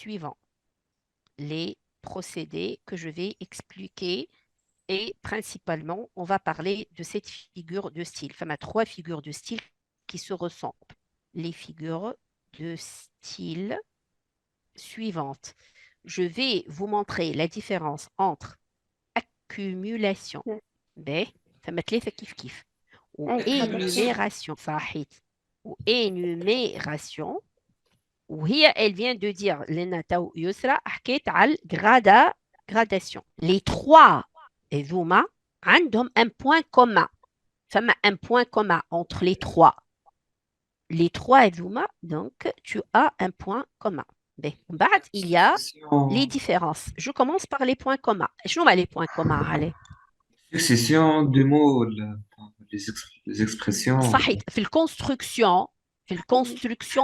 suivants. Les procédés que je vais expliquer et principalement, on va parler de cette figure de style. Enfin, il y a 3 figures de style qui se ressemblent. Les figures de style suivantes. Je vais vous montrer la différence entre accumulation B, فما ثلاثة كيف ou énumération صحيت énumération وهي elle vient de dire لنا تو يسرى حكيت على gradation. Les 3 هذوما عندهم un point commun. فما un point commun entre les 3. Les 3 هذوما donc tu as un point commun. من بعد il y a les différences. Je commence par les points communs. شنو هما les points communs عليه؟ Succession de mots, les expressions. صحيت في الكونستركسيون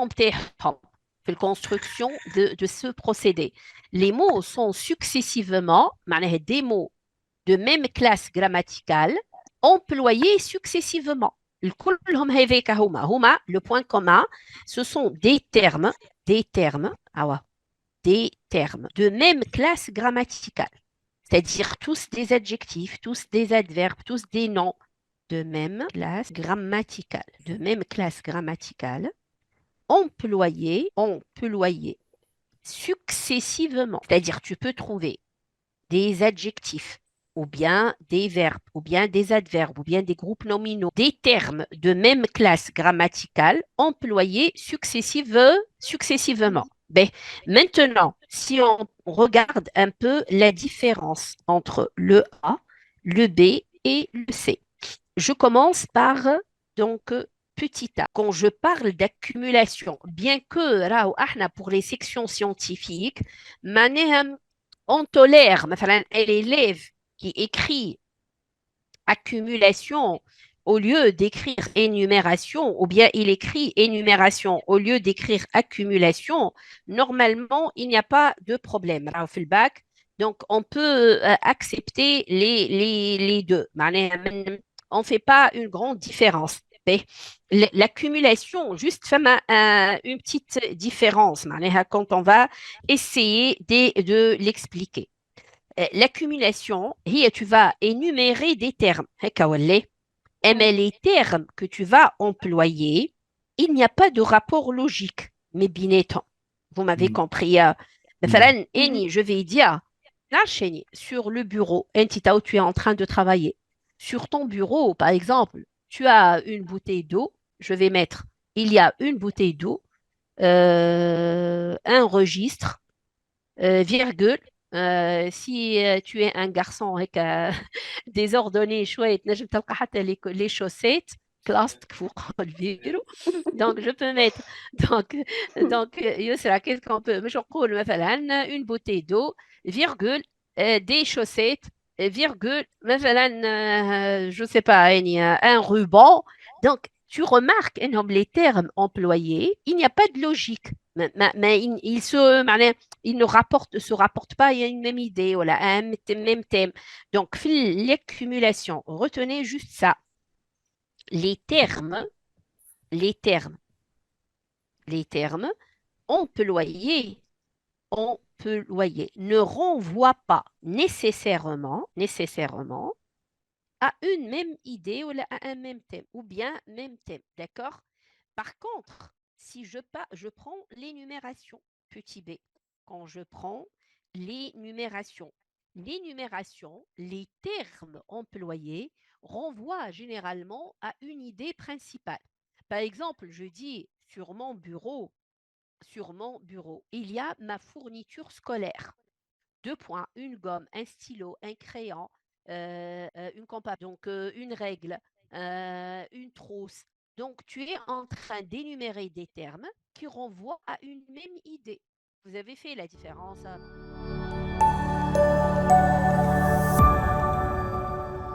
بتاعهم في الكونستركسيون de ce procédé. Les mots sont successivement معناها des mots de même classe grammaticale employés successivement. كلهم هذاك هما le point commun ce sont des termes de même classe grammaticale. C'est-à-dire tous des adjectifs, tous des adverbes, tous des noms de même classe grammaticale, employés successivement. C'est-à-dire tu peux trouver des adjectifs ou bien des verbes, ou bien des adverbes, ou bien des groupes nominaux, des termes de même classe grammaticale employés successivement. Maintenant, si on regarde un peu la différence entre le A, le B et le C. Je commence par donc petit a. Quand je parle d'accumulation, bien que pour les sections scientifiques, on tolère مثلا l'élève qui écrit accumulation au lieu d'écrire énumération, ou bien il écrit énumération au lieu d'écrire accumulation, normalement, il n'y a pas de problème. Donc, on peut accepter les deux. On ne fait pas une grande différence. L'accumulation, juste une petite différence quand on va essayer de l'expliquer. L'accumulation, tu vas énumérer des termes. Mais les termes que tu vas employer, il n'y a pas de rapport logique. Mais bineton, vous m'avez compris. Je vais dire, sur le bureau, où tu es en train de travailler. Sur ton bureau, par exemple, tu as une bouteille d'eau. Je vais mettre, il y a une bouteille d'eau, un registre, virgule. Si tu es un garçon avec désordonné chouette, les chaussettes plastique فوق الفيرو. Donc je peux mettre donc يسرا qu'est-ce qu'on peut مش نقول مثلا une bouteille d'eau virgule des chaussettes virgule مثلا je sais pas un ruban. Donc tu remarques les termes employés, il n'y a pas de logique. Mais il ne se rapporte pas à une même idée ou à un même thème. Donc, l'accumulation, retenez juste ça. Les termes, les termes, les termes employés, ne renvoient pas nécessairement à une même idée ou à un même thème, ou bien même thème, d'accord? Par contre, si je prends l'énumération, petit b, quand je prends l'énumération, les termes employés renvoient généralement à une idée principale. Par exemple, je dis sur mon bureau, il y a ma fourniture scolaire. 2 points, une gomme, un stylo, un crayon, une compas, donc une règle, une trousse. Donc, tu es en train d'énumérer des termes qui renvoient à une même idée. Vous avez fait la différence?